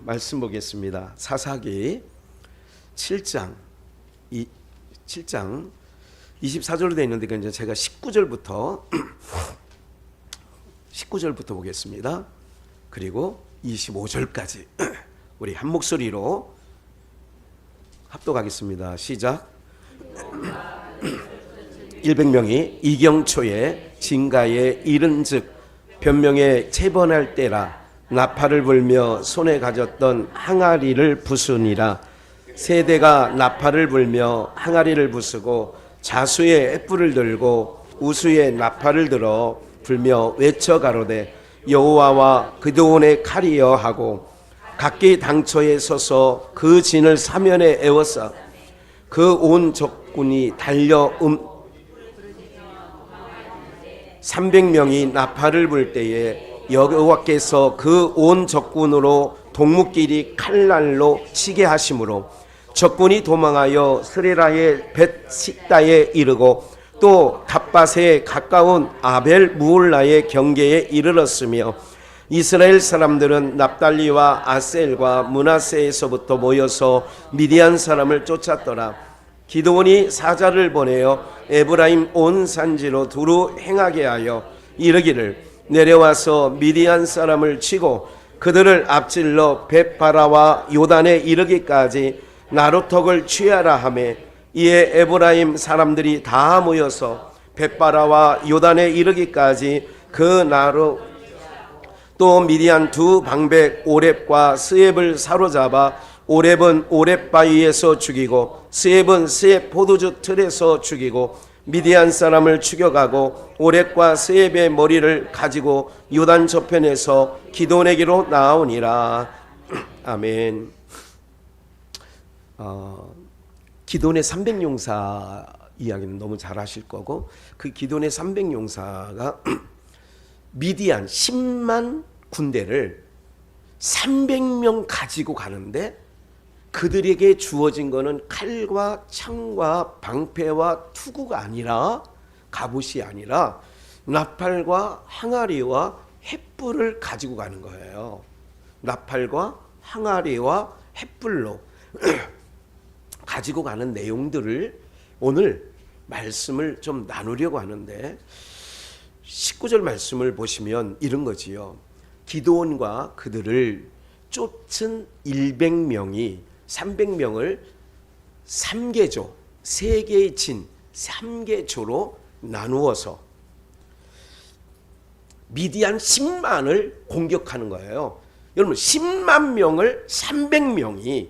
말씀 보겠습니다. 사사기 7장 24절로 되어 있는데 이제 제가 19절부터 보겠습니다. 그리고 25절까지 우리 한 목소리로 합독하겠습니다. 시작. 100명이 이경초에 진가에 이른즉 변명에 체번할 때라 나팔을 불며 손에 가졌던 항아리를 부수니라. 세대가 나팔을 불며 항아리를 부수고 자수에 횃불을 들고 우수에 나팔을 들어 불며 외쳐 가로되 여호와와 그드온의 칼이여 하고 각기 당처에 서서 그 진을 사면에 에워싸 그 온 적군이 달려 300명이 나팔을 불 때에 여호와께서 그 온 적군으로 동무끼리 칼날로 치게 하심으로 적군이 도망하여 스레라의 벳식다에 이르고 또 닷밭에 가까운 아벨 무올라의 경계에 이르렀으며 이스라엘 사람들은 납달리와 아셀과 므낫세에서부터 모여서 미디안 사람을 쫓았더라. 기드온이 사자를 보내어 에브라임 온 산지로 두루 행하게 하여 이르기를 내려와서 미디안 사람을 치고 그들을 앞질러 벳바라와 요단에 이르기까지 나루턱을 취하라 하매 이에 에브라임 사람들이 다 모여서 벳바라와 요단에 이르기까지 그 나루 또 미디안 두 방백 오렙과 스엡을 사로잡아 오렙은 오렙 바위에서 죽이고 스엡은 스엡 포도주 틀에서 죽이고 미디안 사람을 죽여가고 오렙과 스엡의 머리를 가지고 요단 저편에서 기드온에게로 나아오니라. 아멘. 기드온의 300용사 이야기는 너무 잘 아실 거고 그 기드온의 300용사가 미디안 10만 군대를 300명 가지고 가는데 그들에게 주어진 것은 칼과 창과 방패와 투구가 아니라 갑옷이 아니라 나팔과 항아리와 횃불을 가지고 가는 거예요. 나팔과 항아리와 횃불로 가지고 가는 내용들을 오늘 말씀을 좀 나누려고 하는데 19절 말씀을 보시면 이런 거지요. 기드온과 그들을 쫓은 100명이 300명을 3개조, 3개의 진, 3개조로 나누어서 미디안 10만을 공격하는 거예요. 여러분 10만 명을 300명이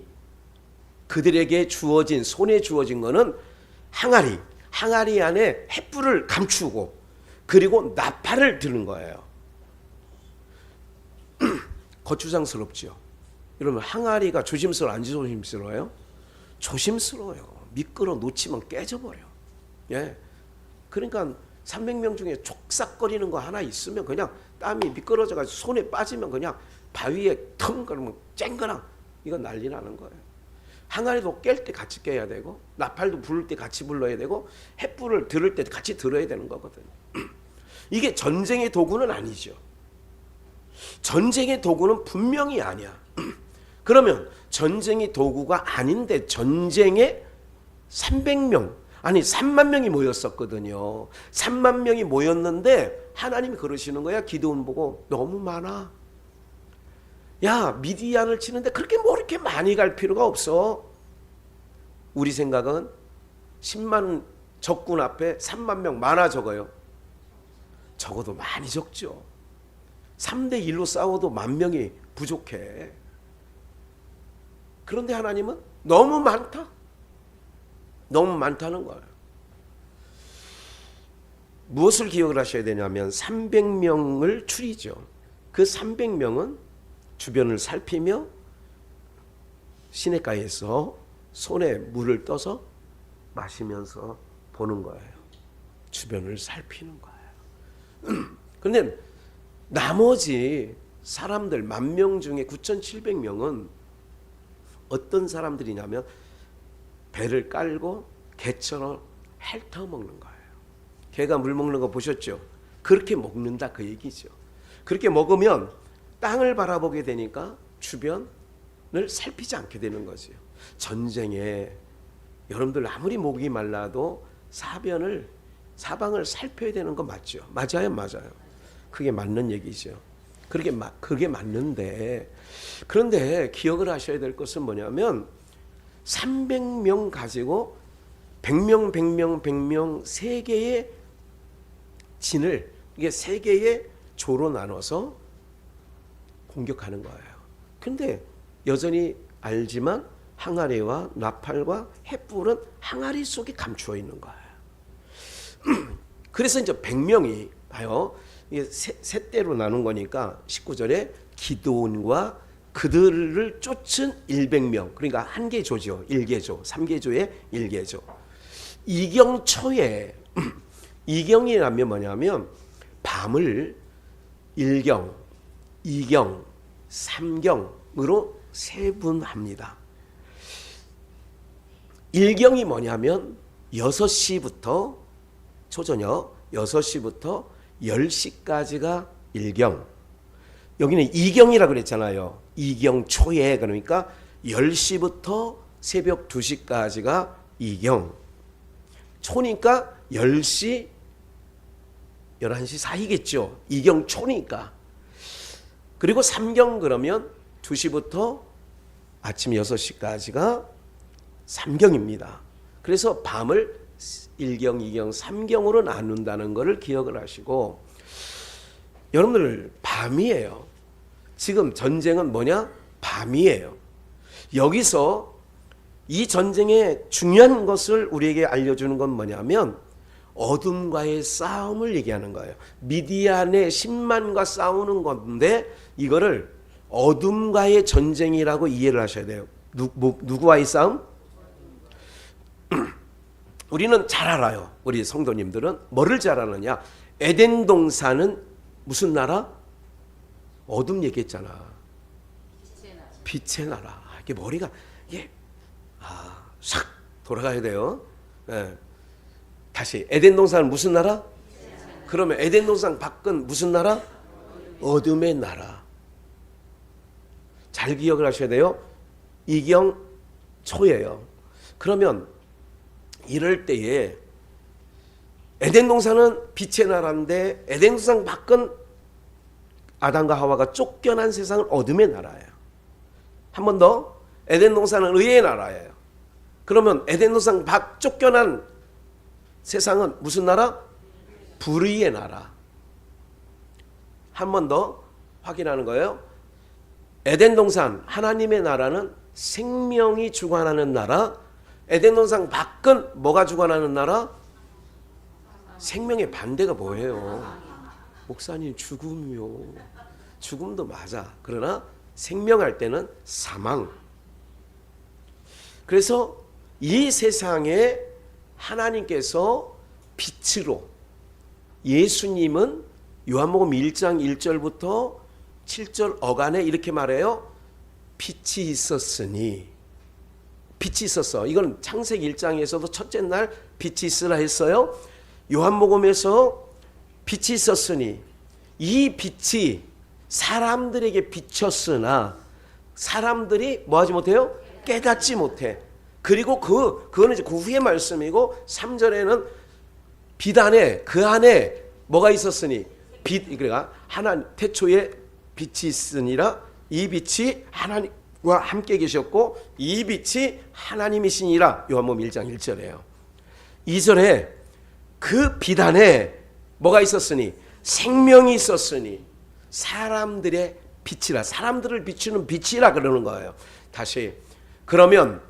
그들에게 주어진 손에 주어진 거는 항아리 안에 횃불을 감추고 그리고 나팔을 드는 거예요. 거추장스럽죠. 여러분 항아리가 조심스러워 안 조심스러워요? 조심스러워요. 미끄러 놓치면 깨져버려. 예. 그러니까 300명 중에 촉삭거리는 거 하나 있으면 그냥 땀이 미끄러져가지고 손에 빠지면 그냥 바위에 텅 그러면 쨍그랑 이건 난리 나는 거예요. 항아리도 깰 때 같이 깨야 되고 나팔도 부를 때 같이 불러야 되고 횃불을 들을 때 같이 들어야 되는 거거든요. 이게 전쟁의 도구는 아니죠. 전쟁의 도구는 분명히 아니야. 그러면 전쟁의 도구가 아닌데 전쟁에 300명 아니 3만 명이 모였었거든요. 3만 명이 모였는데 하나님이 그러시는 거야. 기드온 보고 너무 많아. 야 미디안을 치는데 그렇게 뭐 이렇게 많이 갈 필요가 없어. 우리 생각은 10만 적군 앞에 3만 명 많아 적어요. 적어도 많이 적죠. 3대 1로 싸워도 10,000명이 부족해. 그런데 하나님은 너무 많다. 너무 많다는 거예요. 무엇을 기억을 하셔야 되냐면 300명을 추리죠. 그 300명은 주변을 살피며 시냇가에서 손에 물을 떠서 마시면서 보는 거예요. 주변을 살피는 거예요. 그런데 나머지 사람들 10,000명 중에 9,700명은 어떤 사람들이냐면 배를 깔고 개처럼 핥아 먹는 거예요. 개가 물 먹는 거 보셨죠? 그렇게 먹는다 그 얘기죠. 그렇게 먹으면 땅을 바라보게 되니까 주변 살피지 않게 되는 거죠. 전쟁에 여러분들 아무리 목이 말라도 사방을 살펴야 되는 거 맞죠? 맞아요. 그게 맞는 얘기죠. 그게 맞는데, 그런데 기억을 하셔야 될 것은 뭐냐면 300명 가지고 100명 세 개의 진을, 이게 세 개의 조로 나눠서 공격하는 거예요. 근데 여전히 알지만 항아리와 나팔과 횃불은 항아리 속에 감추어 있는 거예요. 그래서 이제 100명이 봐요. 이게 세 대로 나눈 거니까 19절에 기드온과 그들을 쫓은 100명, 그러니까 한 개 조죠. 1개조, 3개조의 1개조. 이경초에 이경이라면 뭐냐면 밤을 1경, 2경, 3경으로 세분합니다. 1경이 뭐냐면 6시부터 초저녁 6시부터 10시까지가 1경. 여기는 2경이라고 그랬잖아요. 2경 초에, 그러니까 10시부터 새벽 2시까지가 2경. 초니까 10시, 11시 사이겠죠. 2경 초니까. 그리고 3경 그러면 2시부터 아침 6시까지가 3경입니다. 그래서 밤을 1경, 2경, 3경으로 나눈다는 것을 기억을 하시고, 여러분들 밤이에요. 지금 전쟁은 뭐냐? 밤이에요. 여기서 이 전쟁의 중요한 것을 우리에게 알려주는 건 뭐냐면 어둠과의 싸움을 얘기하는 거예요. 미디안의 10만과 싸우는 건데 이거를 어둠과의 전쟁이라고 이해를 하셔야 돼요. 누구와의 싸움? 우리는 잘 알아요. 우리 성도님들은 뭐를 잘 아느냐? 에덴 동산은 무슨 나라? 어둠 얘기했잖아. 빛의 나라. 이게 머리가 이게 싹 돌아가야 돼요. 네. 다시 에덴 동산은 무슨 나라? 그러면 에덴 동산 밖은 무슨 나라? 어둠의 나라. 잘 기억을 하셔야 돼요. 이경 초예요. 그러면 이럴 때에 에덴 동산은 빛의 나라인데 에덴 동산 밖은 아담과 하와가 쫓겨난 세상은 어둠의 나라예요. 한 번 더, 에덴 동산은 의의 나라예요. 그러면 에덴 동산 밖 쫓겨난 세상은 무슨 나라? 불의의 나라. 한 번 더 확인하는 거예요. 에덴 동산 하나님의 나라는 생명이 주관하는 나라, 에덴 동산 밖은 뭐가 주관하는 나라? 생명의 반대가 뭐예요? 목사님, 죽음이요. 죽음도 맞아. 그러나 생명할 때는 사망. 그래서 이 세상에 하나님께서 빛으로, 예수님은 요한복음 1장 1절부터 7절 어간에 이렇게 말해요. 빛이 있었으니. 빛이 있었어. 이건 창세기 1장에서도 첫째 날 빛이 있으라 했어요. 요한복음에서 빛이 있었으니, 이 빛이 사람들에게 비쳤으나 사람들이 뭐하지 못해요? 깨닫지 못해. 그리고 그거는 이제 그 후의 말씀이고, 3절에는 빛 안에, 그 안에 뭐가 있었으니, 빛, 그러니까 하나님 태초에 빛이 있으니라. 이 빛이 하나님과 함께 계셨고 이 빛이 하나님이시니라. 요한복음 1장 1절에요. 2절에 그 빛 안에 뭐가 있었으니, 생명이 있었으니 사람들의 빛이라, 사람들을 비추는 빛이라 그러는 거예요. 다시, 그러면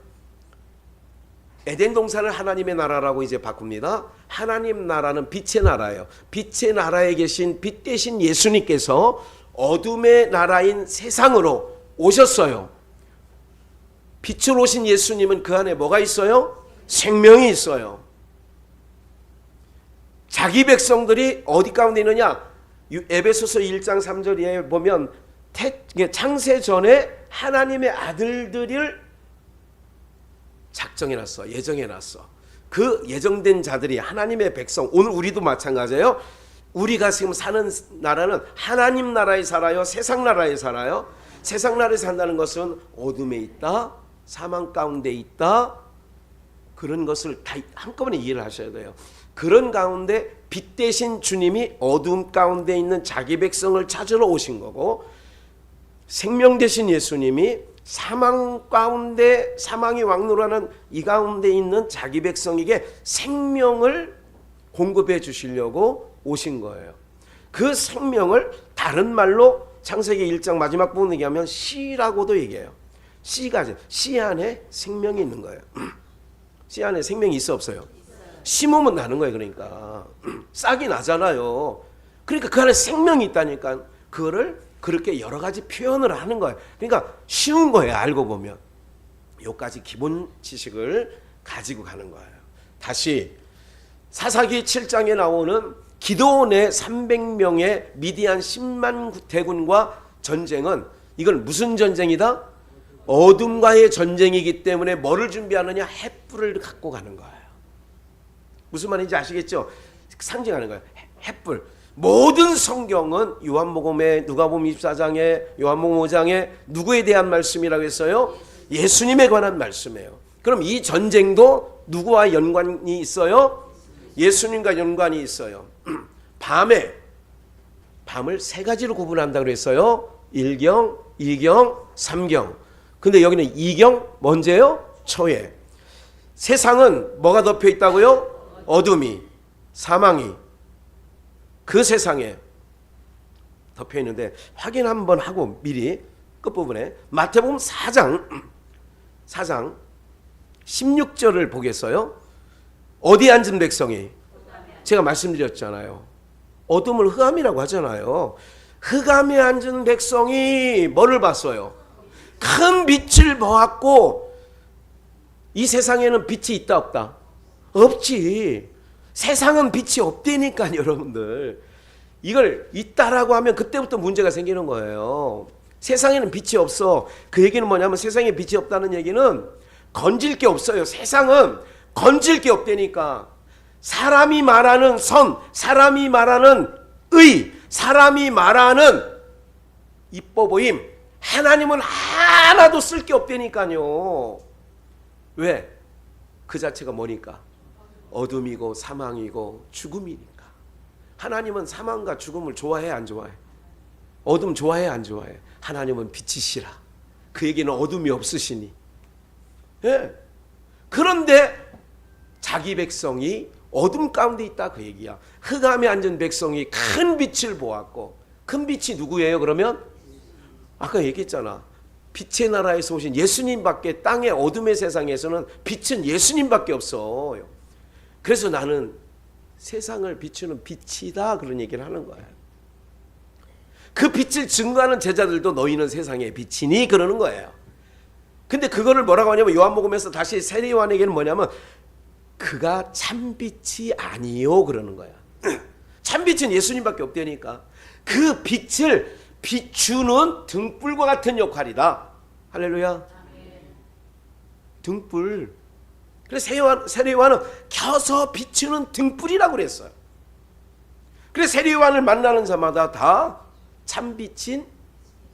에덴 동산을 하나님의 나라라고 이제 바꿉니다. 하나님 나라는 빛의 나라예요. 빛의 나라에 계신 빛 대신 예수님께서 어둠의 나라인 세상으로 오셨어요. 빛으로 오신 예수님은 그 안에 뭐가 있어요? 생명이 있어요. 자기 백성들이 어디 가운데 있느냐? 에베소서 1장 3절에 보면 창세 전에 하나님의 아들들을 작정해놨어. 예정해놨어. 그 예정된 자들이 하나님의 백성, 오늘 우리도 마찬가지예요. 우리가 지금 사는 나라는 하나님 나라에 살아요? 세상 나라에 살아요? 세상 나라에 산다는 것은 어둠에 있다, 사망 가운데 있다, 그런 것을 다 한꺼번에 이해를 하셔야 돼요. 그런 가운데 빛 대신 주님이 어둠 가운데 있는 자기 백성을 찾으러 오신 거고, 생명 대신 예수님이 사망 가운데 사망이 왕노라는 이 가운데 있는 자기 백성에게 생명을 공급해 주시려고 오신 거예요. 그 생명을 다른 말로 창세기 1장 마지막 부분 얘기하면 씨라고도 얘기해요. 씨 안에 생명이 있는 거예요. 씨 안에 생명이 있어 없어요? 심으면 나는 거예요. 그러니까 싹이 나잖아요. 그러니까 그 안에 생명이 있다니까 그거를 그렇게 여러 가지 표현을 하는 거예요. 그러니까 쉬운 거예요. 알고 보면. 요까지 기본 지식을 가지고 가는 거예요. 다시 사사기 7장에 나오는 기드온의 300명의 미디안 10만 대군과 전쟁은 이건 무슨 전쟁이다? 어둠과의 전쟁이기 때문에 뭐를 준비하느냐? 횃불을 갖고 가는 거예요. 무슨 말인지 아시겠죠? 상징하는 거예요. 횃불. 모든 성경은 요한복음에, 누가복음 24장에, 요한복음 5장에 누구에 대한 말씀이라고 했어요? 예수님에 관한 말씀이에요. 그럼 이 전쟁도 누구와 연관이 있어요? 예수님과 연관이 있어요. 밤을 세 가지로 구분한다고 그랬어요. 1경, 2경, 3경. 근데 여기는 2경 먼저예요? 초에. 세상은 뭐가 덮여 있다고요? 어둠이, 사망이 그 세상에 덮여 있는데, 확인 한번 하고 미리 끝부분에 마태복음 4장 16절을 보겠어요. 어디 앉은 백성이? 제가 말씀드렸잖아요. 어둠을 흑암이라고 하잖아요. 흑암에 앉은 백성이 뭐를 봤어요? 큰 빛을 보았고. 이 세상에는 빛이 있다 없다? 없지. 세상은 빛이 없다니까. 여러분들 이걸 있다라고 하면 그때부터 문제가 생기는 거예요. 세상에는 빛이 없어. 그 얘기는 뭐냐면 세상에 빛이 없다는 얘기는 건질 게 없어요. 세상은 건질 게 없다니까. 사람이 말하는 선, 사람이 말하는 의, 사람이 말하는 이뻐 보임, 하나님은 하나도 쓸 게 없다니까요. 왜? 그 자체가 뭐니까? 어둠이고 사망이고 죽음이니까. 하나님은 사망과 죽음을 좋아해 안 좋아해? 어둠 좋아해 안 좋아해? 하나님은 빛이시라. 그 얘기는 어둠이 없으시니. 예. 그런데 자기 백성이 어둠 가운데 있다 그 얘기야. 흑암에 앉은 백성이 큰 빛을 보았고. 큰 빛이 누구예요 그러면? 아까 얘기했잖아. 빛의 나라에서 오신 예수님밖에, 땅의 어둠의 세상에서는 빛은 예수님밖에 없어요. 그래서 나는 세상을 비추는 빛이다 그런 얘기를 하는 거예요. 그 빛을 증거하는 제자들도 너희는 세상의 빛이니 그러는 거예요. 근데 그거를 뭐라고 하냐면 요한복음에서 다시 세례요한에게는 뭐냐면 그가 참빛이 아니요 그러는 거야. 참빛은 예수님밖에 없다니까. 그 빛을 비추는 등불과 같은 역할이다. 할렐루야. 등불. 그래서 세례요한은 켜서 비추는 등불이라고 그랬어요. 그래서 세례요한을 만나는 자마다 다 참빛인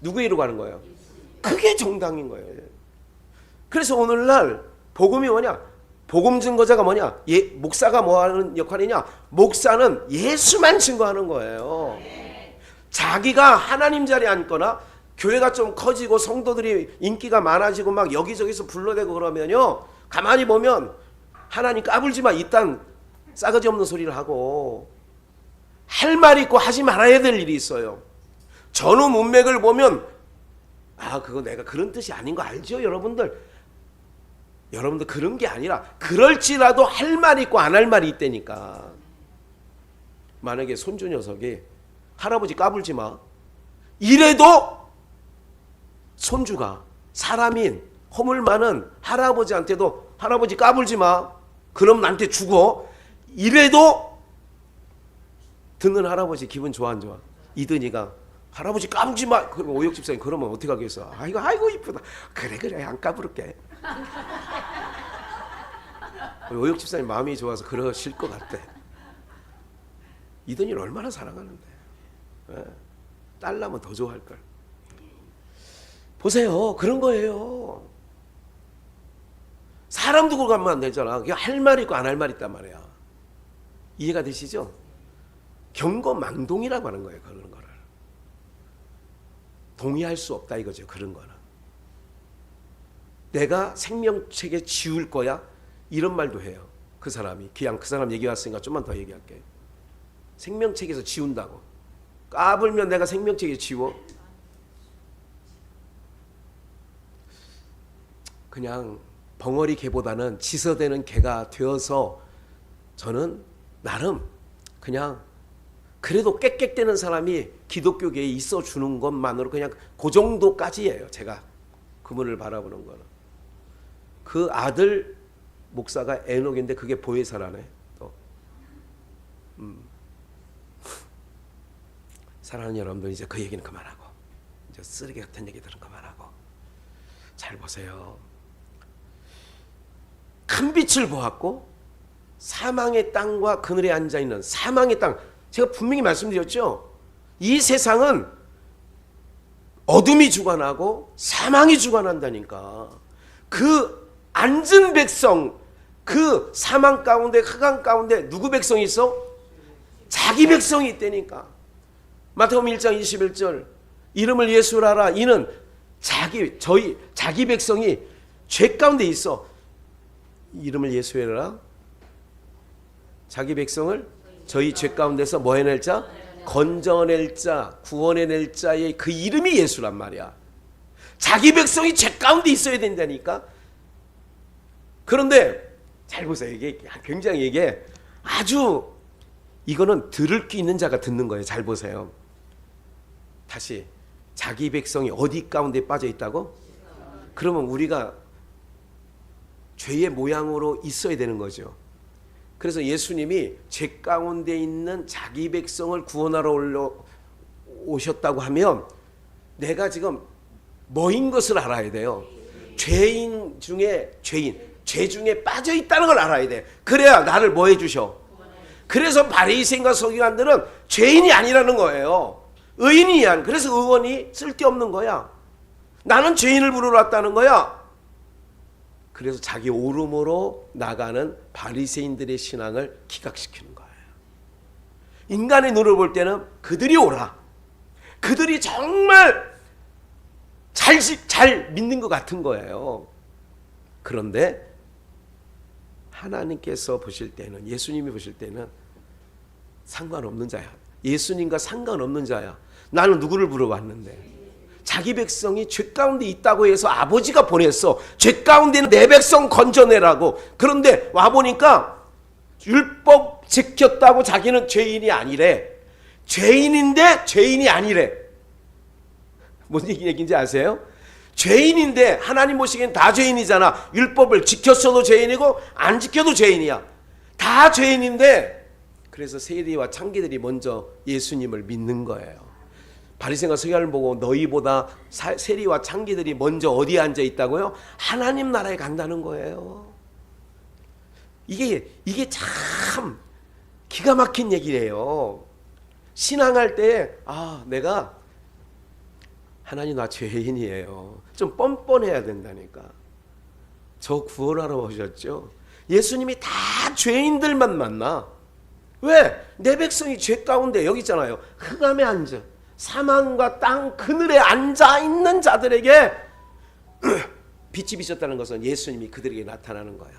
누구에게로 가는 거예요? 그게 정당인 거예요. 그래서 오늘날 복음이 뭐냐? 복음 증거자가 뭐냐? 목사가 뭐 하는 역할이냐? 목사는 예수만 증거하는 거예요. 자기가 하나님 자리에 앉거나 교회가 좀 커지고 성도들이 인기가 많아지고 막 여기저기서 불러대고 그러면요, 가만히 보면 하나님 까불지 마 이딴 싸가지 없는 소리를 하고 할 말 있고 하지 말아야 될 일이 있어요. 전후 문맥을 보면 그거 내가 그런 뜻이 아닌 거 알죠 여러분들? 여러분들 그런 게 아니라 그럴지라도 할 말 있고 안 할 말이 있다니까. 만약에 손주 녀석이 할아버지 까불지 마 이래도 손주가 사람인 허물 많은 할아버지한테도 할아버지 까불지 마 그럼 나한테 죽어 이래도 듣는 할아버지 기분 좋아 안 좋아? 이든이가 할아버지 까불지 마 그러면 오역 집사님 그러면 어떻게 하겠어? 아이고 이쁘다. 그래 안 까불을게. 오역 집사님 마음이 좋아서 그러실 것 같대. 이든이를 얼마나 사랑하는데. 딸 나면 더 좋아할걸. 보세요. 그런 거예요. 사람 두고 가면 안 되잖아. 그게 할 말 있고 안 할 말 있단 말이야. 이해가 되시죠? 경거망동이라고 하는 거예요. 그런 거를. 동의할 수 없다 이거죠. 그런 거는. 내가 생명책에 지울 거야? 이런 말도 해요. 그 사람이. 그냥 그 사람 얘기 왔으니까 좀만 더 얘기할게. 생명책에서 지운다고. 까불면 내가 생명책에 지워? 그냥 벙어리 개보다는 지서대는 개가 되어서 저는 나름 그냥 그래도 깨끗대는 사람이 기독교계에 있어주는 것만으로 그냥 그 정도까지예요. 제가 그분을 바라보는 거는. 그 아들 목사가 에녹인데 그게 보혜사라네. 또. 사랑하는 여러분들, 이제 그 얘기는 그만하고 이제 쓰레기 같은 얘기들은 그만하고 잘 보세요. 큰 빛을 보았고 사망의 땅과 그늘에 앉아있는 사망의 땅, 제가 분명히 말씀드렸죠. 이 세상은 어둠이 주관하고 사망이 주관한다니까. 그 앉은 백성, 그 사망 가운데 흑암 가운데 누구 백성이 있어? 자기 백성이 있다니까. 마태복음 1장 21절 이름을 예수로 하라. 이는 자기 백성이 죄 가운데 있어. 이름을 예수로 하라. 자기 백성을 저희 죄 가운데서 뭐 해낼 자? 건져낼 자, 구원해낼 자의 그 이름이 예수란 말이야. 자기 백성이 죄 가운데 있어야 된다니까. 그런데 잘 보세요. 이게 굉장히 이게 아주 이거는 들을 게 있는 자가 듣는 거예요. 잘 보세요. 다시 자기 백성이 어디 가운데 빠져 있다고? 그러면 우리가 죄의 모양으로 있어야 되는 거죠. 그래서 예수님이 죄 가운데 있는 자기 백성을 구원하러 오셨다고 하면 내가 지금 뭐인 것을 알아야 돼요. 죄인 중에 죄인, 죄 중에 빠져 있다는 걸 알아야 돼. 그래야 나를 뭐 해주셔. 그래서 바리새인과 서기관들은 죄인이 아니라는 거예요. 의인이야. 그래서 의원이 쓸데없는 거야. 나는 죄인을 부르러 왔다는 거야. 그래서 자기 오름으로 나가는 바리새인들의 신앙을 기각시키는 거예요. 인간의 눈을 볼 때는 그들이 옳아. 그들이 정말 잘 믿는 것 같은 거예요. 그런데 하나님께서 보실 때는, 예수님이 보실 때는 상관없는 자야. 예수님과 상관없는 자야. 나는 누구를 부르러 왔는데. 자기 백성이 죄 가운데 있다고 해서 아버지가 보냈어. 죄 가운데 있는 내 백성 건져내라고. 그런데 와보니까 율법 지켰다고 자기는 죄인이 아니래. 죄인인데 죄인이 아니래. 뭔 얘기인지 아세요? 죄인인데 하나님 보시기엔 다 죄인이잖아. 율법을 지켰어도 죄인이고 안 지켜도 죄인이야. 다 죄인인데 그래서 세리와 창기들이 먼저 예수님을 믿는 거예요. 바리새인과 서기관을 보고 너희보다 세리와 창기들이 먼저 어디에 앉아 있다고요? 하나님 나라에 간다는 거예요. 이게 참 기가 막힌 얘기래요. 신앙할 때 내가 하나님 나 죄인이에요. 좀 뻔뻔해야 된다니까. 저 구원하러 오셨죠? 예수님이 다 죄인들만 만나. 왜? 내 백성이 죄 가운데 여기 있잖아요. 흑암에 앉아. 사망과 땅 그늘에 앉아있는 자들에게 빛이 비쳤다는 것은 예수님이 그들에게 나타나는 거야.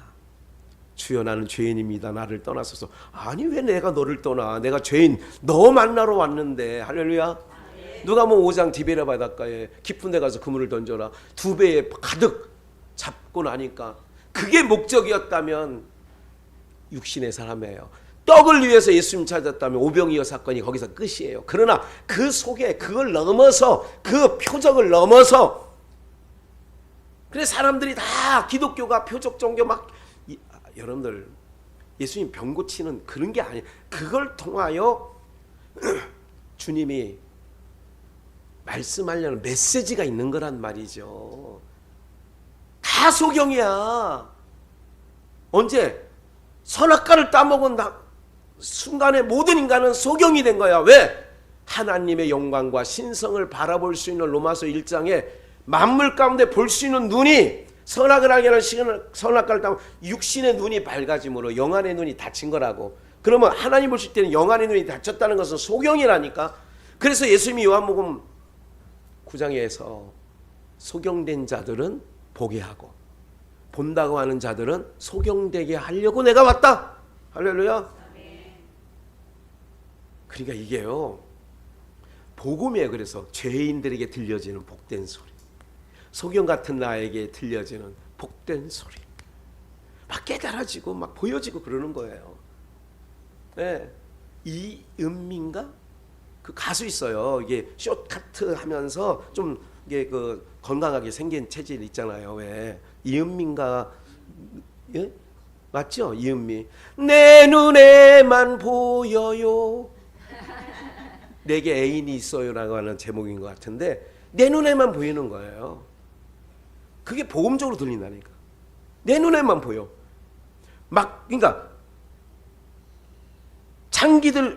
주여 나는 죄인입니다. 나를 떠나소서. 아니 왜 내가 너를 떠나. 내가 죄인 너 만나러 왔는데. 할렐루야. 누가 뭐 5장 디베랴 바닷가에 깊은 데 가서 그물을 던져라. 2배에 가득 잡고 나니까 그게 목적이었다면 육신의 사람이에요. 떡을 위해서 예수님 찾았다면 오병이어 사건이 거기서 끝이에요. 그러나 그 속에 그걸 넘어서 그 표적을 넘어서 그래 사람들이 다 기독교가 표적 종교 막 여러분들 예수님 병 고치는 그런 게 아니에요. 그걸 통하여 주님이 말씀하려는 메시지가 있는 거란 말이죠. 다 소경이야. 언제? 선악과를 따먹은 순간에 모든 인간은 소경이 된 거야. 왜? 하나님의 영광과 신성을 바라볼 수 있는 로마서 1장에 만물 가운데 볼 수 있는 눈이 선악을 알게 하는 선악과를 따면 육신의 눈이 밝아짐으로 영안의 눈이 닫힌 거라고. 그러면 하나님 보실 때는 영안의 눈이 닫혔다는 것은 소경이라니까. 그래서 예수님이 요한복음 9장에서 소경된 자들은 보게 하고 본다고 하는 자들은 소경되게 하려고 내가 왔다. 할렐루야. 그러니까 이게요, 복음이에요. 그래서 죄인들에게 들려지는 복된 소리, 소경 같은 나에게 들려지는 복된 소리, 막 깨달아지고 막 보여지고 그러는 거예요. 네. 이은민가 그 가수 있어요. 이게 숏카트 하면서 좀 이게 그 건강하게 생긴 체질 있잖아요. 왜 이은민가, 예? 맞죠? 이은미. 내 눈에만 보여요. 내게 애인이 있어요라고 하는 제목인 것 같은데 내 눈에만 보이는 거예요. 그게 복음적으로 들린다니까. 내 눈에만 보여. 막 그러니까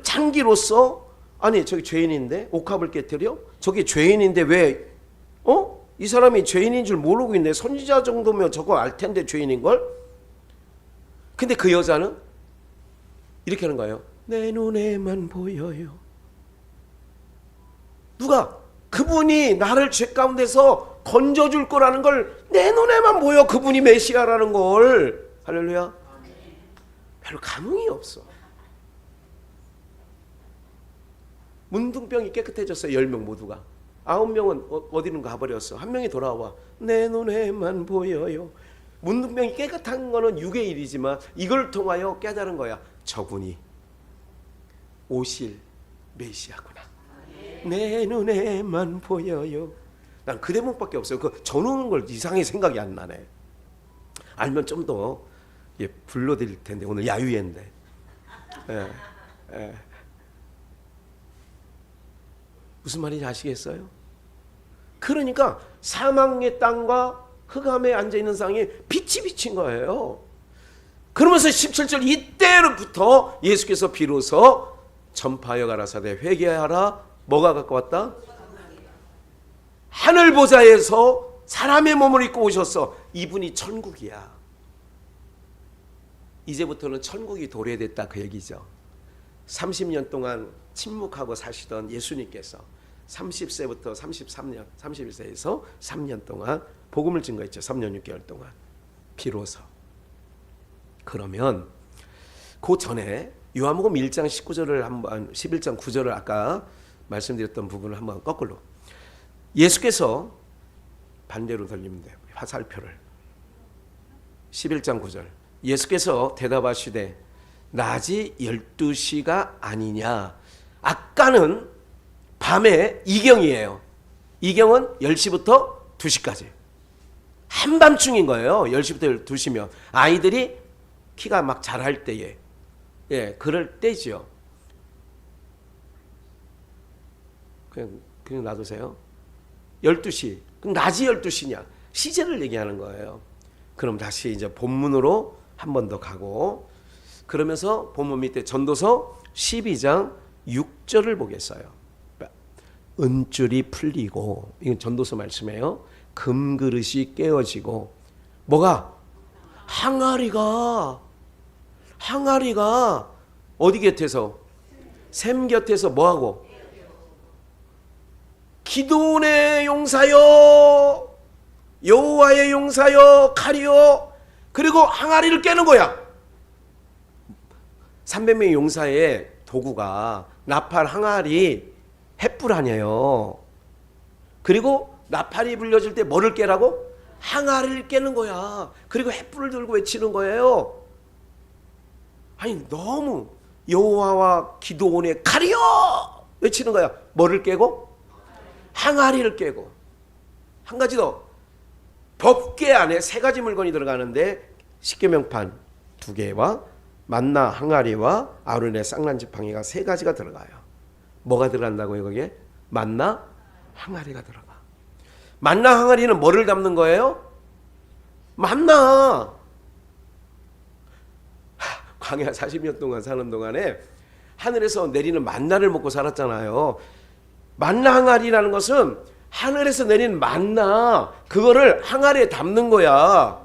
장기로서 아니 저기 죄인인데 옥합을 깨뜨려? 저게 죄인인데 왜 이 사람이 죄인인 줄 모르고 있네. 선지자 정도면 저거 알 텐데 죄인인 걸. 근데 그 여자는 이렇게 하는 거예요. 내 눈에만 보여요. 누가? 그분이 나를 죄 가운데서 건져줄 거라는 걸 내 눈에만 보여. 그분이 메시아라는 걸. 할렐루야. 별로 감흥이 없어. 문둥병이 깨끗해졌어요. 10명 모두가. 9명은 어디는 가버렸어. 한 명이 돌아와. 내 눈에만 보여요. 문둥병이 깨끗한 거는 6의 일이지만 이걸 통하여 깨달은 거야. 저분이 오실 메시아구나. 내 눈에만 보여요. 난 그 대목밖에 없어요. 그 전오는 걸 이상하게 생각이 안 나네. 알면 좀 더 불러드릴 텐데 오늘 야유회인데. 무슨 말인지 아시겠어요? 그러니까 사망의 땅과 흑암에 앉아있는 상에 빛이 비친 거예요. 그러면서 17절 이때로부터 예수께서 비로소 전파하여 가라사대 회개하라. 뭐가 갖고 왔다? 하늘 보좌에서 사람의 몸을 입고 오셨어. 이분이 천국이야. 이제부터는 천국이 도래됐다 그 얘기죠. 30년 동안 침묵하고 사시던 예수님께서 30세부터 33년, 31세에서 3년 동안 복음을 증거했죠. 3년 6개월 동안. 비로소. 그러면 그 전에 요한복음 1장 19절을 한번 11장 9절을 아까 말씀드렸던 부분을 한번 거꾸로. 예수께서 반대로 돌리면 돼요. 화살표를. 11장 9절. 예수께서 대답하시되 낮이 12시가 아니냐. 아까는 밤에 이경이에요. 이경은 10시부터 2시까지. 한밤중인 거예요. 10시부터 12시면. 아이들이 키가 막 자랄 때에. 그럴 때죠. 그냥 놔두세요. 12시. 그럼 낮이 12시냐. 시제를 얘기하는 거예요. 그럼 다시 이제 본문으로 한 번 더 가고 그러면서 본문 밑에 전도서 12장 6절을 보겠어요. 은줄이 풀리고 이건 전도서 말씀이에요. 금그릇이 깨어지고 뭐가? 항아리가 어디 곁에서? 샘 곁에서 뭐하고? 기도원의 용사여 여호와의 용사여 칼이여 그리고 항아리를 깨는 거야. 300명의 용사의 도구가 나팔, 항아리, 횃불 아니에요. 그리고 나팔이 불려질 때 뭐를 깨라고? 항아리를 깨는 거야. 그리고 횃불을 들고 외치는 거예요. 아니 너무 여호와와 기도원의 칼이여 외치는 거야. 뭐를 깨고? 항아리를 깨고. 한 가지 더. 법궤 안에 3가지 물건이 들어가는데 십계명판 2개와 만나 항아리와 아론의 쌍난 지팡이가 3가지가 들어가요. 뭐가 들어간다고요 거기에? 만나 항아리가 들어가. 만나 항아리는 뭐를 담는 거예요? 만나. 광야 40년 동안 사는 동안에 하늘에서 내리는 만나를 먹고 살았잖아요. 만나 항아리라는 것은 하늘에서 내린 만나, 그거를 항아리에 담는 거야.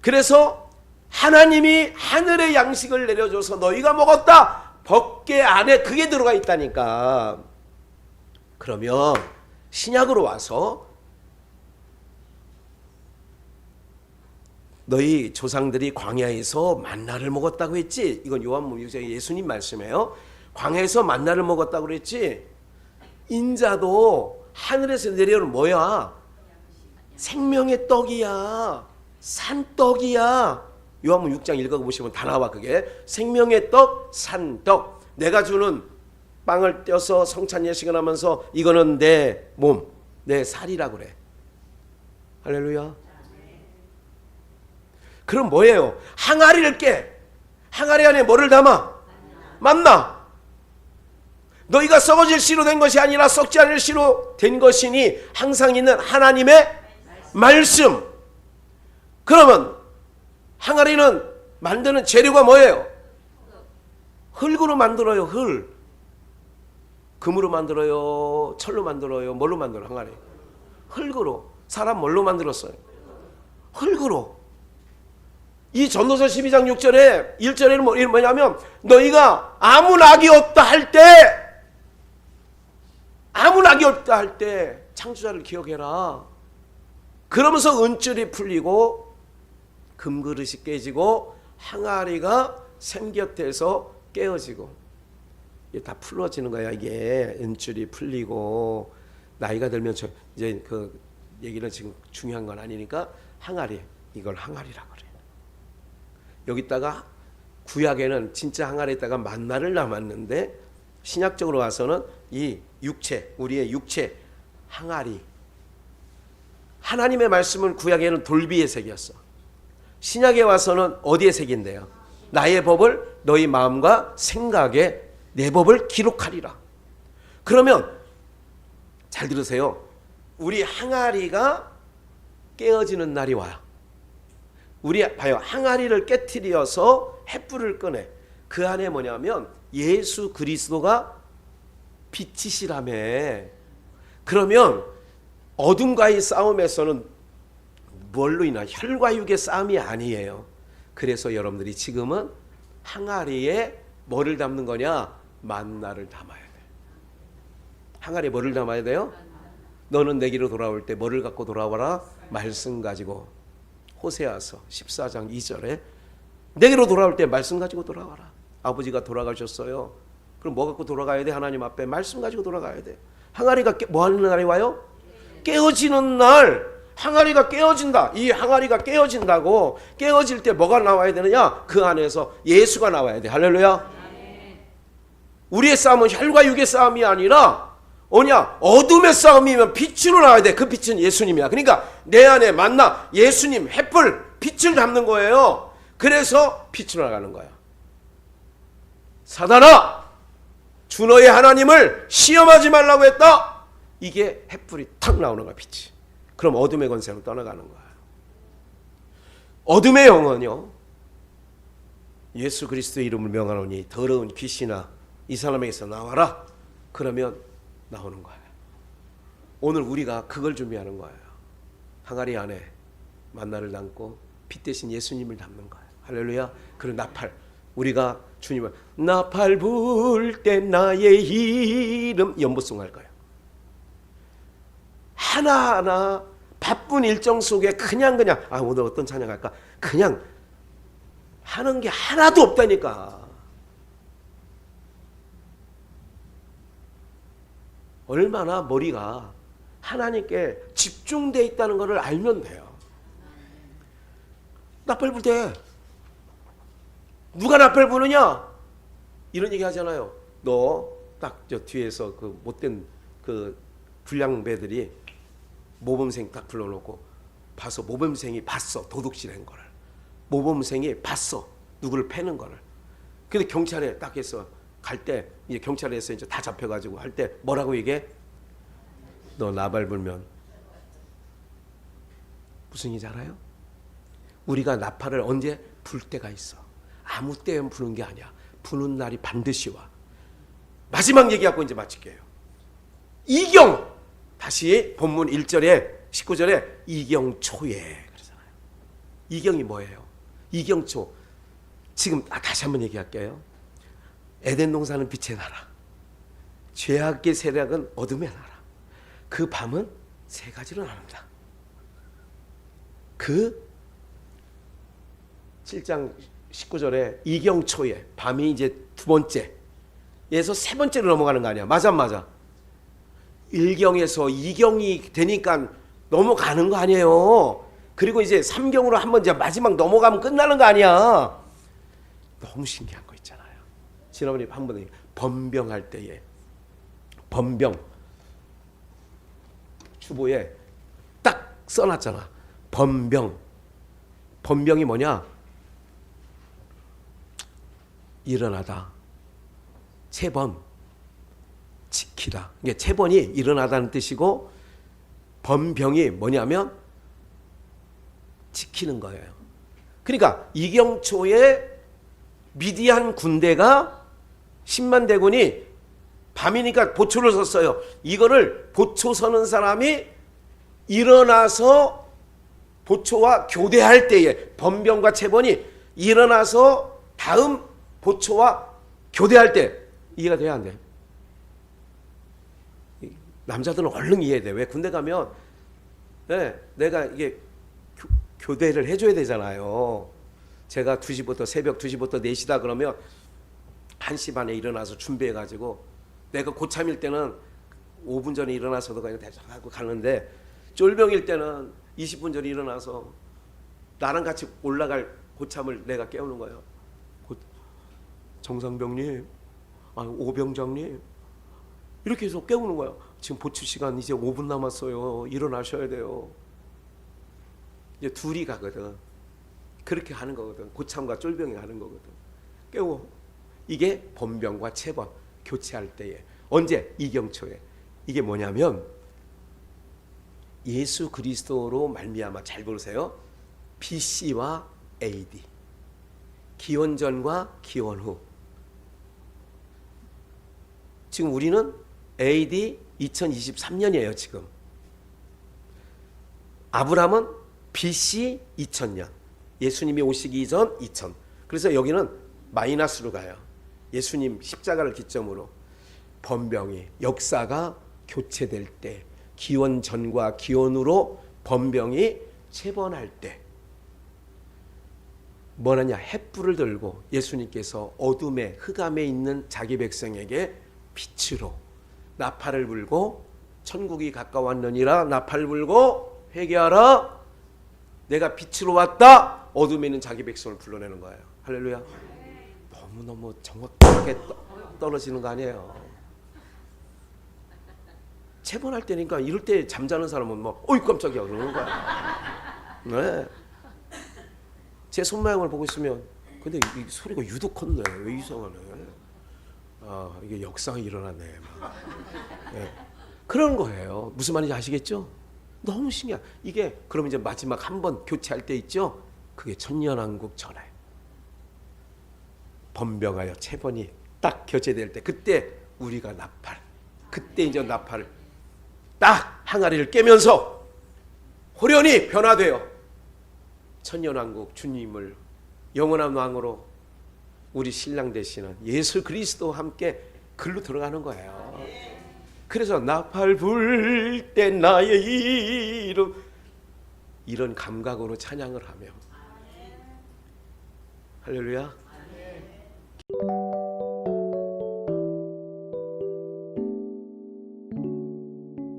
그래서 하나님이 하늘의 양식을 내려줘서 너희가 먹었다. 법궤 안에 그게 들어가 있다니까. 그러면 신약으로 와서 너희 조상들이 광야에서 만나를 먹었다고 했지. 이건 요한복음 6장의 예수님 말씀이에요. 광야에서 만나를 먹었다고 그랬지. 인자도 하늘에서 내려오는 뭐야? 생명의 떡이야. 산떡이야. 요한복음 6장 읽어보시면 다 나와. 그게 생명의 떡, 산떡. 내가 주는 빵을 떼어서 성찬 예식을 하면서 이거는 내 몸, 내 살이라고 그래. 할렐루야. 그럼 뭐예요? 항아리를 깨. 항아리 안에 뭐를 담아? 만나. 너희가 썩어질 씨로 된 것이 아니라 썩지 않을 씨로 된 것이니 항상 있는 하나님의 말씀. 그러면 항아리는 만드는 재료가 뭐예요? 흙으로 만들어요. 흙. 금으로 만들어요? 철로 만들어요? 뭘로 만들어요? 항아리. 흙으로. 사람 뭘로 만들었어요? 흙으로. 이 전도서 12장 6절에 1절에는 뭐냐면 너희가 아무 낙이 없다 할 때, 아무 낙이 없다 할 때 창조자를 기억해라. 그러면서 은줄이 풀리고 금그릇이 깨지고 항아리가 샘 곁에서 깨어지고 이게 다 풀어지는 거야. 이게 은줄이 풀리고 나이가 들면 이제 그 얘기는 지금 중요한 건 아니니까 항아리, 이걸 항아리라고 그래요. 여기다가 구약에는 진짜 항아리에다가 만나를 남았는데 신약적으로 와서는 이 육체, 우리의 육체 항아리. 하나님의 말씀은 구약에는 돌비의 색이었어. 신약에 와서는 어디의 색인데요? 나의 법을 너희 마음과 생각에 내 법을 기록하리라. 그러면 잘 들으세요. 우리 항아리가 깨어지는 날이 와요. 우리 봐요. 항아리를 깨트려서 횃불을 꺼내. 그 안에 뭐냐면 예수 그리스도가 빛이시라며. 그러면 어둠과의 싸움에서는 뭘로 인한 혈과 육의 싸움이 아니에요. 그래서 여러분들이 지금은 항아리에 뭐를 담는 거냐? 만나를 담아야 돼. 항아리에 뭐를 담아야 돼요? 너는 내게로 돌아올 때 뭐를 갖고 돌아와라? 말씀 가지고. 호세아서 14장 2절에 내게로 돌아올 때 말씀 가지고 돌아와라. 아버지가 돌아가셨어요. 그럼 뭐 갖고 돌아가야 돼? 하나님 앞에 말씀 가지고 돌아가야 돼. 항아리가 뭐 하는 날이 와요? 깨어지는 날. 항아리가 깨어진다. 이 항아리가 깨어진다고. 깨어질 때 뭐가 나와야 되느냐? 그 안에서 예수가 나와야 돼. 할렐루야. 우리의 싸움은 혈과 육의 싸움이 아니라 뭐냐? 어둠의 싸움이면 빛으로 나와야 돼. 그 빛은 예수님이야. 그러니까 내 안에 만나 예수님 횃불 빛을 담는 거예요. 그래서 빛으로 나가는 거야. 사단아, 주 너의 하나님을 시험하지 말라고 했다. 이게 횃불이 탁 나오는 거야. 빛이. 그럼 어둠의 권세로 떠나가는 거야. 어둠의 영혼이요, 예수 그리스도의 이름을 명하노니 더러운 귀신아 이 사람에게서 나와라. 그러면 나오는 거예요. 오늘 우리가 그걸 준비하는 거예요. 항아리 안에 만나를 담고 빛 대신 예수님을 담는 거예요. 할렐루야. 그리고 나팔, 우리가 주님을 나팔 불 때 나의 이름 연보송 할 거예요. 하나하나 바쁜 일정 속에 그냥 오늘 어떤 찬양할까? 그냥 하는 게 하나도 없다니까. 얼마나 머리가 하나님께 집중되어 있다는 것을 알면 돼요. 나팔 불 때 누가 나팔 부느냐? 이런 얘기 하잖아요. 너 딱 저 뒤에서 그 못된 그 불량배들이 모범생 딱 불러놓고 봐서 모범생이 봤어. 도둑질한 거를. 모범생이 봤어. 누구를 패는 거를. 근데 경찰에 딱 해서 갈 때 이제 경찰에서 이제 다 잡혀가지고 할 때 뭐라고 얘기해? 너 나발 불면 무슨 일인지 알아요? 우리가 나팔을 언제 불 때가 있어. 아무 때에 부는 게 아니야. 부는 날이 반드시 와. 마지막 얘기하고 이제 마칠게요. 이경 다시 본문 1절에 19절에 이경초에 그러잖아요. 이경이 뭐예요? 이경초. 지금 다시 한번 얘기할게요. 에덴 동산은 빛의 나라, 죄악의 세력은 어둠의 나라. 그 밤은 세 가지로 나눕니다. 그 7장 19절에 이경초에 밤이 이제 두 번째에서 세 번째로 넘어가는 거 아니야? 맞아 안 맞아? 1경에서 2경이 되니까 넘어가는 거 아니에요? 그리고 이제 3경으로 한번 이제 마지막 넘어가면 끝나는 거 아니야? 너무 신기한 거 있잖아요. 지난번에 한번 번병할 때에 번병 주보에 딱 써놨잖아. 번병. 번병이 뭐냐? 일어나다. 체번. 지키다. 이게 체번이 일어나다는 뜻이고 번병이 뭐냐면 지키는 거예요. 그러니까 이경초에 미디안 군대가 10만 대군이 밤이니까 보초를 섰어요. 이거를 보초 서는 사람이 일어나서 보초와 교대할 때에 번병과 체번이 일어나서 다음 보초와 교대할 때 이해가 돼야 안 돼? 남자들은 얼른 이해돼. 왜 군대 가면 내가 이게 교대를 해줘야 되잖아요. 제가 2시부터 새벽 2시부터 4시다 그러면 1시 반에 일어나서 준비해가지고 내가 고참일 때는 5분 전에 일어나서도 그냥 대충 하고 가는데 쫄병일 때는 20분 전에 일어나서 나랑 같이 올라갈 고참을 내가 깨우는 거예요. 정상병님, 오병장님 이렇게 해서 깨우는 거예요. 지금 보초 시간 이제 5분 남았어요. 일어나셔야 돼요. 이제 둘이 가거든. 그렇게 하는 거거든. 고참과 쫄병이 하는 거거든. 깨워. 이게 번병과 체번 교체할 때에 언제? 이경초에. 이게 뭐냐면 예수 그리스도로 말미암아 잘 보세요. BC와 AD 기원 전과 기원 후. 지금 우리는 AD 2023년이에요. 지금 아브라함은 BC 2000년 예수님이 오시기 이전 2000. 그래서 여기는 마이너스로 가요. 예수님 십자가를 기점으로 번병이 역사가 교체될 때 기원 전과 기원 후로 번병이 체번할 때 뭐라냐? 횃불을 들고 예수님께서 어둠에 흑암에 있는 자기 백성에게 빛으로 나팔을 불고 천국이 가까웠느니라 나팔을 불고 회개하라 내가 빛으로 왔다. 어둠에 있는 자기 백성을 불러내는 거예요. 할렐루야. 너무너무 정확하게 떨어지는 거 아니에요. 체번할 때니까 이럴 때 잠자는 사람은 막 어이 깜짝이야 그러는 거야. 네. 제 손 모양을 보고 있으면 근데 이 소리가 유독 컸네. 왜 이상하네. 아 이게 역사가 일어나네. 네. 그런 거예요. 무슨 말인지 아시겠죠? 너무 신기해. 이게 그럼 이제 마지막 한 번 교체할 때 있죠? 그게 천년왕국 전에 번병하여 체번이 딱 교체될 때 그때 우리가 나팔 그때 이제 나팔을 딱 항아리를 깨면서 호련히 변화되어 천년왕국 주님을 영원한 왕으로 우리 신랑 되시는 예수 그리스도와 함께 글로 들어가는 거예요. 그래서 나팔 불 때 나의 이름 이런 감각으로 찬양을 하며 할렐루야.